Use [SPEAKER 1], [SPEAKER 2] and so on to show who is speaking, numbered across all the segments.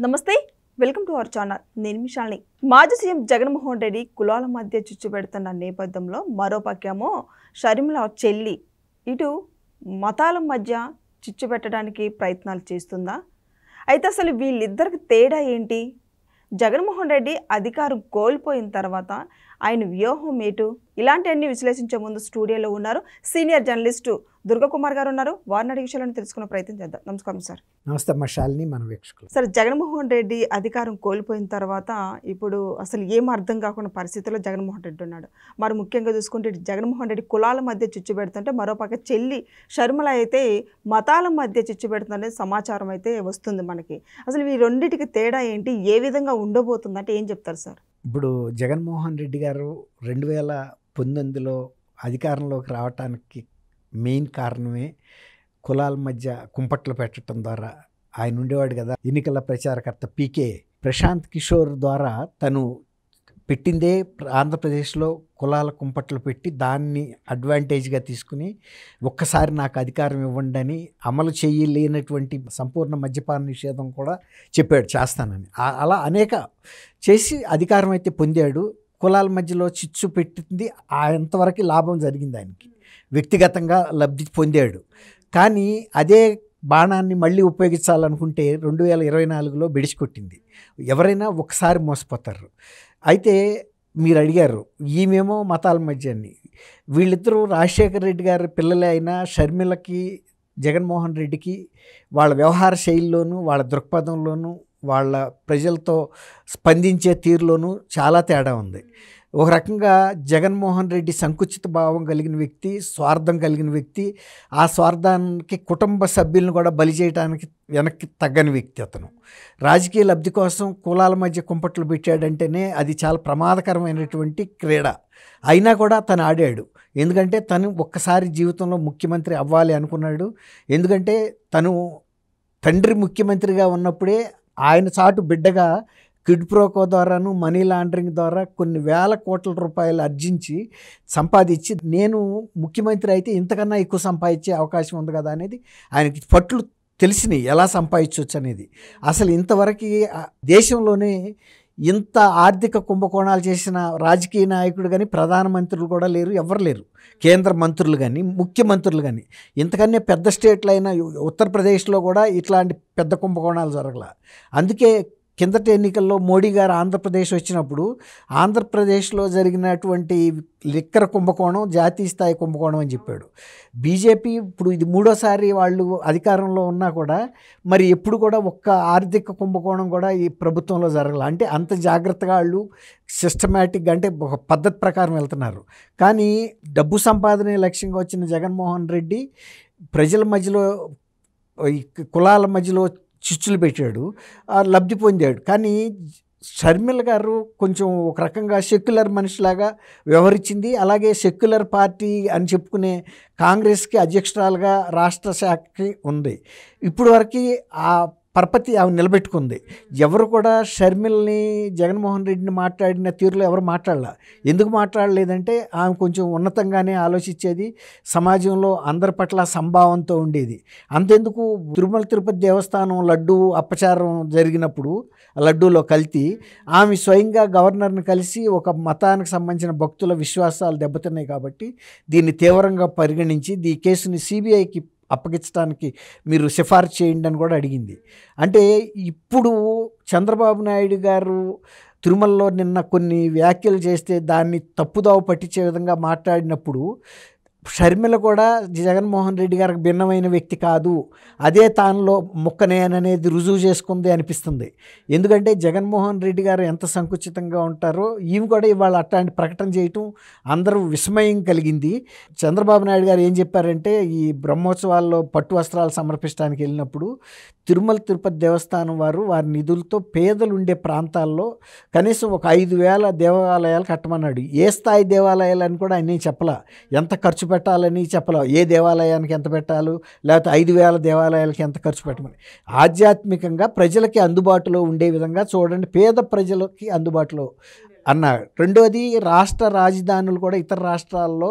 [SPEAKER 1] నమస్తే, welcome to our channel. నేను మిషాల్ని. మాజీ సీఎం జగన్మోహన్ రెడ్డి కులాల మధ్య చిచ్చు పెడుతున్న నేపథ్యంలో మరోపక్కేమో షర్మిల చెల్లి ఇటు మతాల మధ్య చిచ్చు పెట్టడానికి ప్రయత్నాలు చేస్తుందా? అయితే అసలు వీళ్ళిద్దరికి తేడా ఏంటి? జగన్మోహన్ రెడ్డి అధికారం కోల్పోయిన తర్వాత ఆయన వ్యూహం ఏటు? ఇలాంటివన్నీ విశ్లేషించే ముందు స్టూడియోలో ఉన్నారు సీనియర్ జర్నలిస్టు దుర్గకుమార్ గారు ఉన్నారు. వారిని అడిగే విషయాలను తెలుసుకునే ప్రయత్నం చేద్దాం. నమస్కారం సార్.
[SPEAKER 2] నమస్తే మషాల్ని, మన వీక్షకులు.
[SPEAKER 1] సార్, జగన్మోహన్ రెడ్డి అధికారం కోల్పోయిన తర్వాత ఇప్పుడు అసలు ఏం అర్థం కాకుండా పరిస్థితుల్లో జగన్మోహన్ రెడ్డి ఉన్నాడు. మరి ముఖ్యంగా చూసుకుంటే జగన్మోహన్ రెడ్డి కులాల మధ్య చిచ్చు పెడుతుంటే మరోపక్క చెల్లి షర్మిల అయితే మతాల మధ్య చిచ్చు పెడుతుందనే సమాచారం అయితే వస్తుంది మనకి. అసలు ఈ రెండింటికి తేడా ఏంటి? ఏ విధంగా ఉండబోతుంది అంటే ఏం చెప్తారు సార్?
[SPEAKER 2] ఇప్పుడు జగన్మోహన్ రెడ్డి గారు 2019లో అధికారంలోకి రావటానికి మెయిన్ కారణమే కులాల మధ్య కుంపట్లు పెట్టడం ద్వారా. ఆయన ఉండేవాడు కదా ఎన్నికల ప్రచారకర్త పీకే ప్రశాంత్ కిషోర్ ద్వారా తను పెట్టిందే ఆంధ్రప్రదేశ్లో కులాల కుంపట్లు పెట్టి దాన్ని అడ్వాంటేజ్గా తీసుకుని ఒక్కసారి నాకు అధికారం ఇవ్వండి అని అమలు చేయలేనటువంటి సంపూర్ణ మద్యపాన నిషేధం కూడా చెప్పాడు చేస్తానని. అలా అనేక చేసి అధికారం అయితే పొందాడు. కులాల మధ్యలో చిచ్చు పెట్టింది అంతవరకు లాభం జరిగింది, ఆయనకి వ్యక్తిగతంగా లబ్ధి పొందాడు. కానీ అదే బాణాన్ని మళ్ళీ ఉపయోగించాలనుకుంటే 2024లో బెడిసికొట్టింది. ఎవరైనా ఒకసారి మోసపోతారు. అయితే మీరు అడిగారు ఈమెమో మతాల మధ్య అని. వీళ్ళిద్దరూ రాజశేఖర రెడ్డి గారి పిల్లలే అయినా షర్మిలకి జగన్మోహన్ రెడ్డికి వాళ్ళ వ్యవహార శైలిలోనూ వాళ్ళ దృక్పథంలోనూ వాళ్ళ ప్రజలతో స్పందించే తీరులోనూ చాలా తేడా ఉంది. ఒక రకంగా జగన్మోహన్ రెడ్డి సంకుచిత భావం కలిగిన వ్యక్తి, స్వార్థం కలిగిన వ్యక్తి. ఆ స్వార్థానికి కుటుంబ సభ్యులను కూడా బలి చేయడానికి వెనక్కి తగ్గని వ్యక్తి అతను. రాజకీయ లబ్ధి కోసం కులాల మధ్య కుంపట్లు పెట్టాడంటేనే అది చాలా ప్రమాదకరమైనటువంటి క్రీడ. అయినా కూడా తను ఆడాడు. ఎందుకంటే తను ఒక్కసారి జీవితంలో ముఖ్యమంత్రి అవ్వాలి అనుకున్నాడు. ఎందుకంటే తను తండ్రి ముఖ్యమంత్రిగా ఉన్నప్పుడే ఆయన చాటు బిడ్డగా క్విడ్ ప్రోకో ద్వారాను మనీ లాండరింగ్ ద్వారా కొన్ని వేల కోట్ల రూపాయలు ఆర్జించి సంపాదించి నేను ముఖ్యమంత్రి అయితే ఇంతకన్నా ఎక్కువ సంపాదించే అవకాశం ఉంది కదా అనేది ఆయనకి పట్లు తెలిసినాయి, ఎలా సంపాదించవచ్చు అనేది. అసలు ఇంతవరకు దేశంలోనే ఇంత ఆర్థిక కుంభకోణాలు చేసిన రాజకీయ నాయకుడు కానీ ప్రధానమంత్రులు కూడా లేరు, ఎవరు లేరు. కేంద్ర మంత్రులు కానీ ముఖ్యమంత్రులు కానీ. ఇంతకన్నా పెద్ద స్టేట్లు అయిన ఉత్తరప్రదేశ్లో కూడా ఇట్లాంటి పెద్ద కుంభకోణాలు జరగల. అందుకే కిందటి ఎన్నికల్లో మోడీ గారు ఆంధ్రప్రదేశ్ వచ్చినప్పుడు ఆంధ్రప్రదేశ్లో జరిగినటువంటి లిక్కర్ కుంభకోణం జాతీయ స్థాయి కుంభకోణం అని చెప్పాడు. బీజేపీ ఇప్పుడు ఇది 3వసారి వాళ్ళు అధికారంలో ఉన్నా కూడా మరి ఎప్పుడు కూడా ఒక్క ఆర్థిక కుంభకోణం కూడా ఈ ప్రభుత్వంలో జరగల. అంటే అంత జాగ్రత్తగా వాళ్ళు సిస్టమేటిక్గా అంటే ఒక పద్ధతి ప్రకారం వెళ్తున్నారు. కానీ డబ్బు సంపాదనే లక్ష్యంగా వచ్చిన జగన్మోహన్ రెడ్డి ప్రజల మధ్యలో కులాల మధ్యలో చిచ్చులు పెట్టాడు, లబ్ధి పొందాడు. కానీ షర్మిల గారు కొంచెం ఒక రకంగా సెక్యులర్ మనిషిలాగా వ్యవహరించింది. అలాగే సెక్యులర్ పార్టీ అని చెప్పుకునే కాంగ్రెస్కి అధ్యక్షురాలుగా రాష్ట్ర శాఖకి ఉంది. ఇప్పుడు వరకు ఆ పరపతి ఆమె నిలబెట్టుకుంది. ఎవరు కూడా షర్మిల్ని జగన్మోహన్ రెడ్డిని మాట్లాడిన తీరులో ఎవరు మాట్లాడలే. ఎందుకు మాట్లాడలేదంటే ఆమె కొంచెం ఉన్నతంగానే ఆలోచించేది, సమాజంలో అందరి పట్ల సంభావంతో ఉండేది. అంతెందుకు తిరుమల తిరుపతి దేవస్థానం లడ్డూ అపచారం జరిగినప్పుడు లడ్డూలో కల్తీ ఆమె స్వయంగా గవర్నర్ని కలిసి ఒక మతానికి సంబంధించిన భక్తుల విశ్వాసాలు దెబ్బతిన్నాయి కాబట్టి దీన్ని తీవ్రంగా పరిగణించి ఈ కేసుని సిబిఐకి అప్పగించడానికి మీరు సిఫార్సు చేయండి అని కూడా అడిగింది. అంటే ఇప్పుడు చంద్రబాబు నాయుడు గారు తిరుమలలో నిన్న కొన్ని వ్యాఖ్యలు చేస్తే దాన్ని తప్పుదావ పట్టించే విధంగా మాట్లాడినప్పుడు షర్మిల కూడా జగన్మోహన్ రెడ్డి గారికి భిన్నమైన వ్యక్తి కాదు, అదే తానులో ముక్కనేననేది రుజువు చేసుకుంది అనిపిస్తుంది. ఎందుకంటే జగన్మోహన్ రెడ్డి గారు ఎంత సంకుచితంగా ఉంటారో ఈమె కూడా ఇవాళ అట్లాంటి ప్రకటన చేయటం అందరూ విస్మయం కలిగింది. చంద్రబాబు నాయుడు గారు ఏం చెప్పారంటే ఈ బ్రహ్మోత్సవాల్లో పట్టు వస్త్రాలు సమర్పించడానికి వెళ్ళినప్పుడు తిరుమల తిరుపతి దేవస్థానం వారి నిధులతో పేదలు ఉండే ప్రాంతాల్లో కనీసం ఒక 5,000 దేవాలయాలు కట్టమన్నాడు. ఏ స్థాయి దేవాలయాలని కూడా ఆయన చెప్పలా, ఎంత ఖర్చు పెట్టాలని చెప్పలా, ఏ దేవాలయానికి ఎంత పెట్టాలో లేకపోతే 5,000 దేవాలయాలకి ఎంత ఖర్చు పెట్టమని. ఆధ్యాత్మికంగా ప్రజలకి అందుబాటులో ఉండే విధంగా చూడండి, పేద ప్రజలకి అందుబాటులో అన్నారు. రెండోది రాష్ట్ర రాజధానులు కూడా ఇతర రాష్ట్రాల్లో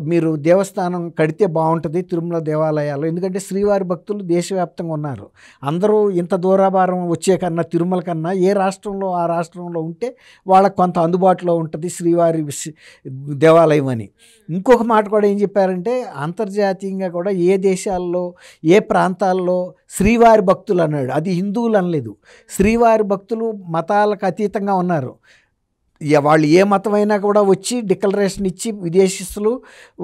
[SPEAKER 2] మీరు దేవస్థానం కడితే బాగుంటుంది తిరుమల దేవాలయాలు. ఎందుకంటే శ్రీవారి భక్తులు దేశవ్యాప్తంగా ఉన్నారు. అందరూ ఇంత దూరాభారం వచ్చే కన్నా తిరుమల కన్నా ఏ రాష్ట్రంలో ఆ రాష్ట్రంలో ఉంటే వాళ్ళకు కొంత అందుబాటులో ఉంటుంది శ్రీవారి దేవాలయం అని. ఇంకొక మాట కూడా ఏం చెప్పారంటే అంతర్జాతీయంగా కూడా ఏ దేశాల్లో ఏ ప్రాంతాల్లో శ్రీవారి భక్తులు అన్నాడు. అది హిందువులు అనలేదు. శ్రీవారి భక్తులు మతాలకు అతీతంగా ఉన్నారు. వాళ్ళు ఏ మతమైనా కూడా వచ్చి డిక్లరేషన్ ఇచ్చి విదేశీస్తులు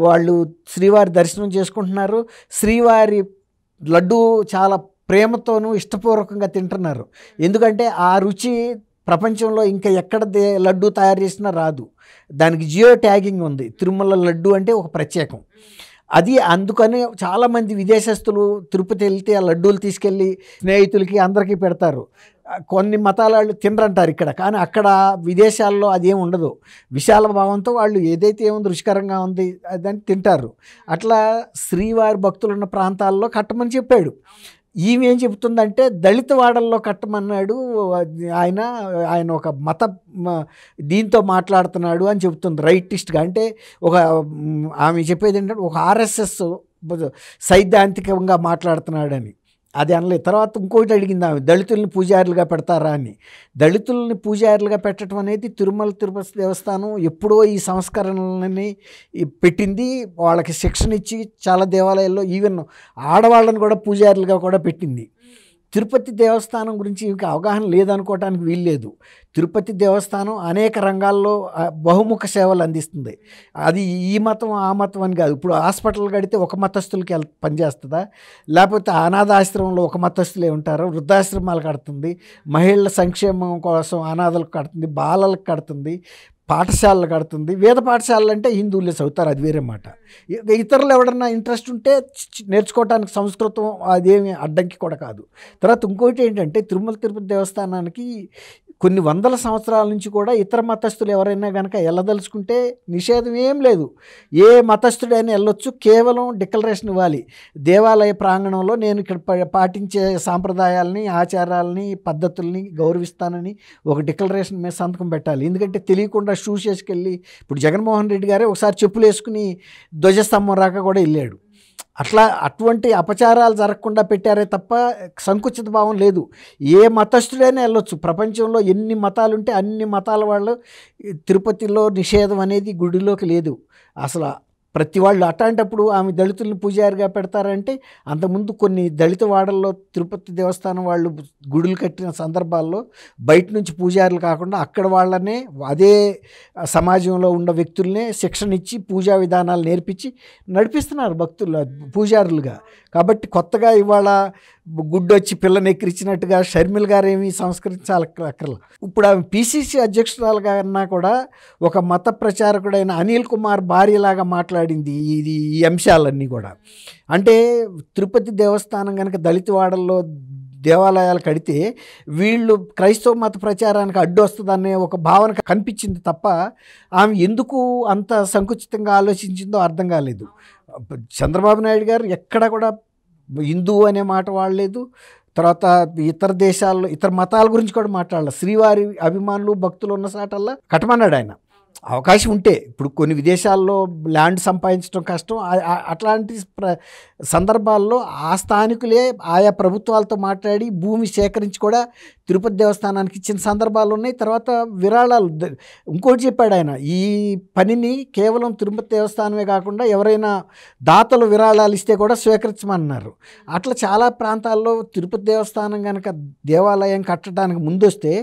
[SPEAKER 2] వాళ్ళు శ్రీవారి దర్శనం చేసుకుంటున్నారు. శ్రీవారి లడ్డు చాలా ప్రేమతోనూ ఇష్టపూర్వకంగా తింటున్నారు. ఎందుకంటే ఆ రుచి ప్రపంచంలో ఇంకా ఎక్కడ లడ్డు తయారు చేసినా రాదు. దానికి జియో ట్యాగింగ్ ఉంది. తిరుమల లడ్డు అంటే ఒక ప్రత్యేకం. అది అందుకని చాలామంది విదేశస్తులు తిరుపతి వెళ్తే ఆ లడ్డూలు తీసుకెళ్ళి స్నేహితులకి అందరికీ పెడతారు. కొన్ని మతాల వాళ్ళు తినరంటారు ఇక్కడ, కానీ అక్కడ విదేశాల్లో అదేం ఉండదు. విశాల భావంతో వాళ్ళు ఏదైతే ఏముంది రుచికరంగా ఉంది అదని తింటారు. అట్లా శ్రీవారి భక్తులు ఉన్న ప్రాంతాల్లో కట్టమని చెప్పాడు. ఈమె ఏం చెబుతుందంటే దళిత వాడల్లో కట్టమన్నాడు ఆయన ఒక మత దీంతో మాట్లాడుతున్నాడు అని చెబుతుంది రైటిస్ట్గా. అంటే ఒక ఆమె చెప్పేది ఏంటంటే ఒక ఆర్ఎస్ఎస్ సైద్ధాంతికంగా మాట్లాడుతున్నాడని. అది అనలేదు. తర్వాత ఇంకోటి అడిగింది ఆమె, దళితుల్ని పూజారులుగా పెడతారా అని. దళితుల్ని పూజారులుగా పెట్టడం అనేది తిరుపతి దేవస్థానం ఎప్పుడో ఈ సంస్కరణలని పెట్టింది. వాళ్ళకి శిక్షణ ఇచ్చి చాలా దేవాలయాల్లో ఈవెన్ ఆడవాళ్ళని కూడా పూజారులుగా కూడా పెట్టింది. తిరుపతి దేవస్థానం గురించి ఇంకా అవగాహన లేదనుకోవటానికి వీల్లేదు. తిరుపతి దేవస్థానం అనేక రంగాల్లో బహుముఖ సేవలు అందిస్తుంది. అది ఈ మతం ఆ మతం అని కాదు. ఇప్పుడు హాస్పిటల్ కడితే ఒక మతస్థులకి పనిచేస్తుందా, లేకపోతే అనాథాశ్రమంలో ఒక మతస్థులే ఉంటారు. వృద్ధాశ్రమాలు కడుతుంది, మహిళల సంక్షేమం కోసం అనాథలకు కడుతుంది, బాలలకు కడుతుంది, పాఠశాలలు కడుతుంది. వేద పాఠశాలలు అంటే హిందువులే చదువుతారు, అది వేరే మాట. ఇతరులు ఎవడన్నా ఇంట్రెస్ట్ ఉంటే నేర్చుకోవటానికి సంస్కృతం అదేమి అడ్డంకి కూడా కాదు. తర్వాత ఇంకోటి ఏంటంటే తిరుపతి దేవస్థానానికి కొన్ని వందల సంవత్సరాల నుంచి కూడా ఇతర మతస్థులు ఎవరైనా కనుక వెళ్ళదలుచుకుంటే నిషేధం ఏం లేదు. ఏ మతస్థుడైనా వెళ్ళొచ్చు, కేవలం డిక్లరేషన్ ఇవ్వాలి. దేవాలయ ప్రాంగణంలో నేను ఇక్కడ పాటించే సాంప్రదాయాలని, ఆచారాలని, పద్ధతుల్ని గౌరవిస్తానని ఒక డిక్లరేషన్ మీద సంతకం పెట్టాలి. ఎందుకంటే తెలియకుండా షూస్ వేసుకెళ్ళి ఇప్పుడు జగన్మోహన్ రెడ్డి గారే ఒకసారి చెప్పులు వేసుకుని ధ్వజస్తంభం రాక కూడా వెళ్ళాడు. అటువంటి అపచారాలు జరగకుండా పెట్టారే తప్ప సంకుచిత భావం లేదు. ఏ మతస్థుడైనా వెళ్ళొచ్చు. ప్రపంచంలో ఎన్ని మతాలు ఉంటే అన్ని మతాల వాళ్ళు తిరుపతిలో నిషేధం అనేది గుడిలోకి లేదు అసలు. ప్రతి వాళ్ళు అట్లాంటప్పుడు ఆమె దళితుల్ని పూజారిగా పెడతారంటే అంతకుముందు కొన్ని దళిత వాడల్లో తిరుపతి దేవస్థానం వాళ్ళు గుడులు కట్టిన సందర్భాల్లో బయట నుంచి పూజారులు కాకుండా అక్కడ వాళ్ళనే అదే సమాజంలో ఉన్న వ్యక్తులనే శిక్షణ ఇచ్చి పూజా విధానాలు నేర్పించి నడిపిస్తున్నారు భక్తులు పూజారులుగా. కాబట్టి కొత్తగా ఇవాళ గుడ్డొచ్చి పిల్లని ఎక్కిరించినట్టుగా షర్మిల గారు ఏమి సంస్కరించాలి అక్కర్లా. ఇప్పుడు ఆమె పిసిసి అధ్యక్షురాలుగా అన్నా కూడా ఒక మత ప్రచారకుడైన అనిల్ కుమార్ భార్యలాగా మాట్లాడింది ఈ అంశాలన్నీ కూడా. అంటే తిరుపతి దేవస్థానం కనుక దళితవాడల్లో దేవాలయాలు కడితే వీళ్ళు క్రైస్తవ మత ప్రచారానికి అడ్డు వస్తుందనే ఒక భావన కనిపించింది తప్ప ఆమె ఎందుకు అంత సంకుచితంగా ఆలోచించిందో అర్థం కాలేదు. చంద్రబాబు నాయుడు గారు ఎక్కడ కూడా హిందువు అనే మాట వాడలేదు. తర్వాత ఇతర దేశాల్లో ఇతర మతాల గురించి కూడా మాట్లాడలేదు. శ్రీవారి అభిమానులు భక్తులు ఉన్న సాటల్లా కట్టమన్నాడు ఆయన. అవకాశం ఉంటే ఇప్పుడు కొన్ని విదేశాల్లో ల్యాండ్ సంపాదించడం కష్టం. అట్లాంటి సందర్భాల్లో ఆ స్థానికులే ఆయా ప్రభుత్వాలతో మాట్లాడి భూమి సేకరించి కూడా తిరుపతి దేవస్థానానికి ఇచ్చిన సందర్భాలు ఉన్నాయి. తర్వాత విరాళాలు ఇంకోటి చెప్పాడు ఆయన, ఈ పనిని కేవలం తిరుపతి దేవస్థానమే కాకుండా ఎవరైనా దాతలు విరాళాలు ఇస్తే కూడా స్వీకరించమన్నారు. అట్లా చాలా ప్రాంతాల్లో తిరుపతి దేవస్థానం కనుక దేవాలయం కట్టడానికి ముందొస్తే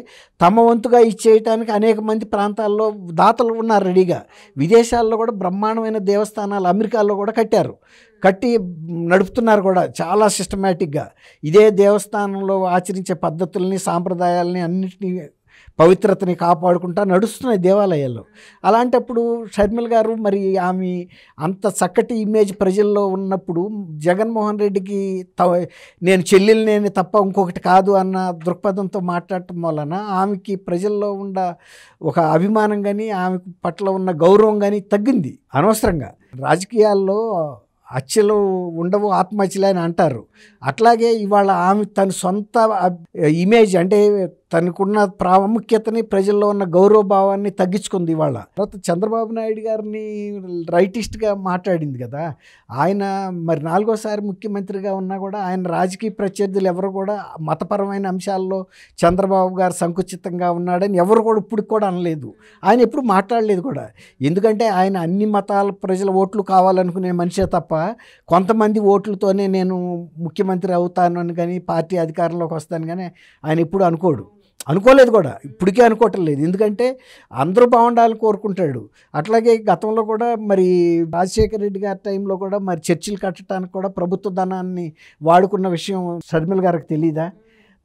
[SPEAKER 2] తమ వంతుగా ఇచ్చేయటానికి అనేక మంది ప్రాంతాల్లో దాతలు ఉన్నారు రెడీగా. విదేశాల్లో కూడా బ్రహ్మాండమైన దేవస్థానాలు అమెరికాలో కూడా కట్టి నడుపుతున్నారు కూడా చాలా సిస్టమేటిక్గా. ఇదే దేవస్థానంలో ఆచరించే పద్ధతుల్ని, సాంప్రదాయాలని, అన్నిటినీ పవిత్రతని కాపాడుకుంటా నడుస్తున్నాయి దేవాలయాల్లో. అలాంటప్పుడు షర్మిల గారు మరి ఆమె అంత చక్కటి ఇమేజ్ ప్రజల్లో ఉన్నప్పుడు జగన్మోహన్ రెడ్డికి నేను చెల్లెల్ని తప్ప ఇంకొకటి కాదు అన్న దృక్పథంతో మాట్లాడటం వలన ఆమెకి ప్రజల్లో ఉన్న ఒక అభిమానం కానీ ఆమె పట్ల ఉన్న గౌరవం కానీ తగ్గింది అనవసరంగా. రాజకీయాల్లో హత్యలు ఉండవు, ఆత్మహత్యలు అని అంటారు. అట్లాగే ఇవాళ ఆమె తన సొంత ఇమేజ్ అంటే తనకున్న ప్రాముఖ్యతని ప్రజల్లో ఉన్న గౌరవభావాన్ని తగ్గించుకుంది ఇవాళ. తర్వాత చంద్రబాబు నాయుడు గారిని రైటిస్ట్గా మాట్లాడింది కదా. ఆయన మరి 4వ సారి ముఖ్యమంత్రిగా ఉన్నా కూడా ఆయన రాజకీయ ప్రత్యర్థులు ఎవరు కూడా మతపరమైన అంశాల్లో చంద్రబాబు గారు సంకుచితంగా ఉన్నాడని ఎవరు కూడా ఇప్పుడు కూడా అనలేదు. ఆయన ఎప్పుడు మాట్లాడలేదు కూడా. ఎందుకంటే ఆయన అన్ని మతాల ప్రజల ఓట్లు కావాలనుకునే మనిషే తప్ప కొంతమంది ఓట్లతోనే నేను ముఖ్యమంత్రి అవుతాను అని కానీ పార్టీ అధికారంలోకి వస్తాను కానీ ఆయన ఎప్పుడు అనుకోలేదు కూడా, ఇప్పటికే అనుకోవటం లేదు. ఎందుకంటే అందరూ బాగుండాలని కోరుకుంటాడు. అట్లాగే గతంలో కూడా మరి రాజశేఖర రెడ్డి గారి టైంలో కూడా మరి చర్చిలు కట్టడానికి కూడా ప్రభుత్వ ధనాన్ని వాడుకున్న విషయం షర్మిల గారికి తెలీదా?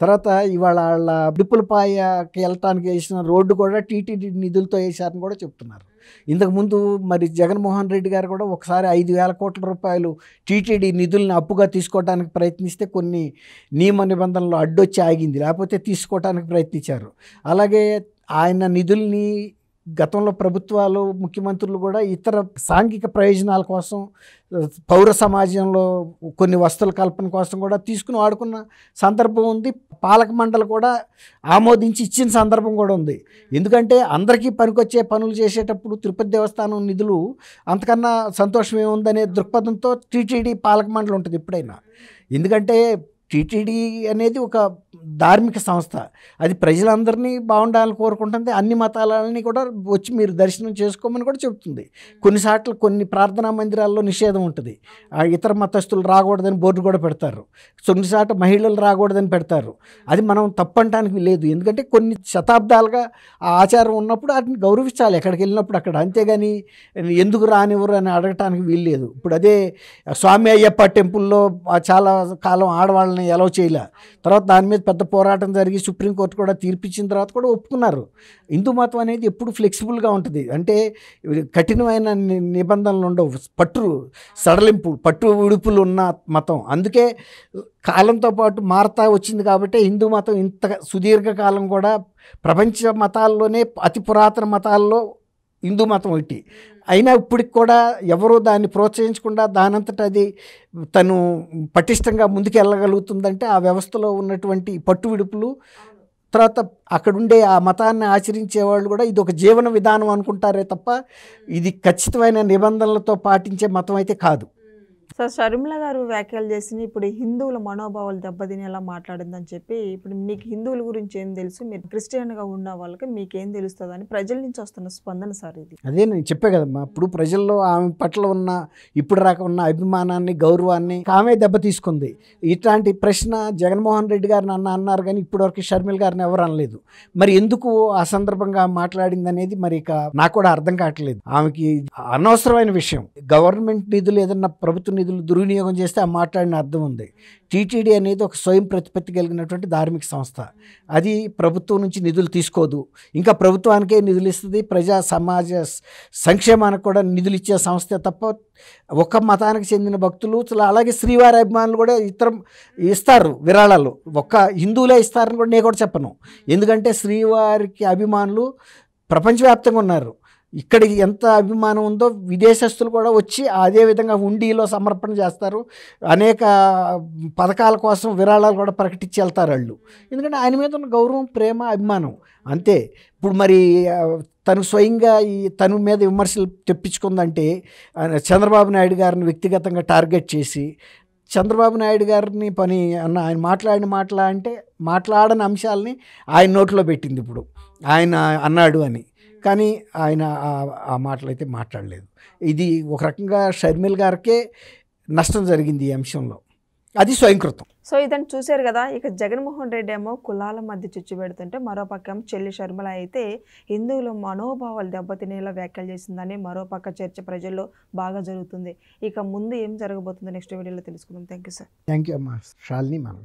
[SPEAKER 2] తర్వాత ఇవాళ వాళ్ళ డిప్పులపాయకి వెళ్ళటానికి వేసిన రోడ్డు కూడా టీటీడీ నిధులతో వేశారని కూడా చెప్తున్నారు. ఇంతకుముందు మరి జగన్మోహన్ రెడ్డి గారు కూడా ఒకసారి 5,000 కోట్ల రూపాయలు టీటీడీ నిధుల్ని అప్పుగా తీసుకోవడానికి ప్రయత్నిస్తే కొన్ని నియమ నిబంధనలు అడ్డొచ్చి ఆగింది, లేకపోతే తీసుకోవడానికి ప్రయత్నించారు. అలాగే ఆయన నిధుల్ని గతంలో ప్రభుత్వాలు ముఖ్యమంత్రులు కూడా ఇతర సాంఘిక ప్రయోజనాల కోసం పౌర సమాజంలో కొన్ని వస్తువుల కల్పన కోసం కూడా తీసుకుని వాడుకున్న సందర్భం ఉంది. పాలక మండలి కూడా ఆమోదించి ఇచ్చిన సందర్భం కూడా ఉంది. ఎందుకంటే అందరికీ పనికొచ్చే పనులు చేసేటప్పుడు తిరుపతి దేవస్థానం నిధులు అంతకన్నా సంతోషం ఏముందనే దృక్పథంతో టీటీడీ పాలక మండలి ఉంటుంది ఎప్పుడైనా. ఎందుకంటే టీటీడీ అనేది ఒక ధార్మిక సంస్థ, అది ప్రజలందరినీ బాగుండాలని కోరుకుంటుంది. అన్ని మతాలని కూడా వచ్చి మీరు దర్శనం చేసుకోమని కూడా చెబుతుంది. కొన్నిసార్లు కొన్ని ప్రార్థనా మందిరాల్లో నిషేధం ఉంటుంది, ఇతర మతస్థులు రాకూడదని బోర్డు కూడా పెడతారు. కొన్నిసార్లు మహిళలు రాకూడదని పెడతారు. అది మనం తప్పంటానికి లేదు. ఎందుకంటే కొన్ని శతాబ్దాలుగా ఆ ఆచారం ఉన్నప్పుడు వాటిని గౌరవించాలి ఎక్కడికి వెళ్ళినప్పుడు అక్కడ. అంతేగాని ఎందుకు రానివ్వరు అని అడగటానికి వీల్లేదు. ఇప్పుడు అదే స్వామి అయ్యప్ప టెంపుల్లో చాలా కాలం ఆడవాళ్ళని అలౌ చేయలే. తర్వాత దాని మీద పెద్ద పోరాటం జరిగి సుప్రీంకోర్టు కూడా తీర్పిచ్చిన తర్వాత కూడా ఒప్పుకున్నారు. హిందూ మతం అనేది ఎప్పుడు ఫ్లెక్సిబుల్గా ఉంటుంది. అంటే కఠినమైన నిబంధనలు ఉండవు, పట్టు విడుపులు ఉన్న మతం. అందుకే కాలంతో పాటు మారుతా వచ్చింది కాబట్టి హిందూ మతం ఇంత సుదీర్ఘకాలం కూడా ప్రపంచ మతాల్లోనే అతి పురాతన మతాల్లో హిందూ మతం ఒకటి. అయినా ఇప్పటికి కూడా ఎవరూ దాన్ని ప్రోత్సహించకుండా దానంతట అది తను పటిష్టంగా ముందుకు వెళ్ళగలుగుతుందంటే ఆ వ్యవస్థలో ఉన్నటువంటి పట్టు విడుపులు, తర్వాత అక్కడుండే ఆ మతాన్ని ఆచరించే వాళ్ళు కూడా ఇది ఒక జీవన విధానం అనుకుంటారే తప్ప ఇది ఖచ్చితమైన నిబంధనలతో పాటించే మతం అయితే కాదు.
[SPEAKER 1] సార్, షర్మిల గారు వ్యాఖ్యలు చేసింది ఇప్పుడు హిందువుల మనోభావాలు దెబ్బతినేలా మాట్లాడిందని చెప్పి, ఇప్పుడు నీకు హిందువుల గురించి ఏం తెలుసు, మీరు క్రిస్టియన్గా ఉన్న వాళ్ళకి మీకేం తెలుస్తుందని ప్రజల నుంచి వస్తున్న స్పందన సార్ ఇది.
[SPEAKER 2] అదే నేను చెప్పే కదమ్మా, ఇప్పుడు ప్రజల్లో ఆమె పట్ల ఉన్న ఇప్పుడు రాక ఉన్న అభిమానాన్ని, గౌరవాన్ని ఆమె దెబ్బ తీసుకుంది. ఇట్లాంటి ప్రశ్న జగన్మోహన్ రెడ్డి గారిని అన్నారు కానీ ఇప్పటివరకు షర్మిల గారిని ఎవరు అనలేదు. మరి ఎందుకు ఆ సందర్భంగా మాట్లాడింది అనేది మరి ఇక నాకు కూడా అర్థం కావట్లేదు. ఆమెకి అనవసరమైన విషయం. గవర్నమెంట్ నిధులు ఏదన్నా ప్రభుత్వ నిధులు దుర్వినియోగం చేస్తే ఆ మాట్లాడిన అర్థం ఉంది. టీటీడీ అనేది ఒక స్వయం ప్రతిపత్తి కలిగినటువంటి ధార్మిక సంస్థ. అది ప్రభుత్వం నుంచి నిధులు తీసుకోదు, ఇంకా ప్రభుత్వానికే నిధులు ఇస్తుంది. ప్రజా సమాజ సంక్షేమానికి కూడా నిధులు ఇచ్చే సంస్థే తప్ప ఒక మతానికి చెందిన భక్తులు, అలాగే శ్రీవారి అభిమానులు కూడా ఇస్తారు విరాళాలు. ఒక్క హిందువులే ఇస్తారని కూడా నేను కూడా చెప్పను. ఎందుకంటే శ్రీవారికి అభిమానులు ప్రపంచవ్యాప్తంగా ఉన్నారు. ఇక్కడికి ఎంత అభిమానం ఉందో విదేశస్తులు కూడా వచ్చి అదే విధంగా హుండీలో సమర్పణ చేస్తారు. అనేక పథకాల కోసం విరాళాలు కూడా ప్రకటించి వెళ్తారు వాళ్ళు. ఎందుకంటే ఆయన మీద ఉన్న గౌరవం, ప్రేమ, అభిమానం అంతే. ఇప్పుడు మరి తను స్వయంగా తను మీద విమర్శలు తెప్పించుకుందంటే చంద్రబాబు నాయుడు గారిని వ్యక్తిగతంగా టార్గెట్ చేసి చంద్రబాబు నాయుడు గారిని ఆయన మాట్లాడని అంశాలని ఆయన నోట్లో పెట్టింది. ఇప్పుడు ఆయన అన్నాడు అని, కానీ ఆయన ఆ మాటలు అయితే మాట్లాడలేదు. ఇది ఒక రకంగా షర్మిల గారికే నష్టం జరిగింది ఈ అంశంలో, అది స్వయంకృతం.
[SPEAKER 1] సో ఇదని చూశారు కదా. ఇక జగన్మోహన్ రెడ్డి ఏమో కులాల మధ్య చిచ్చు పెడుతుంటే, మరోపక్క చెల్లి షర్మిల అయితే హిందువుల మనోభావాలు దెబ్బతినేలా వ్యాఖ్యలు చేసిందని మరోపక్క చర్చ ప్రజల్లో బాగా జరుగుతుంది. ఇక ముందు ఏం జరగబోతుందో నెక్స్ట్ వీడియోలో తెలుసుకుందాం. Thank you sir.
[SPEAKER 2] Thank you అమ్మా. షాలిని మనవి.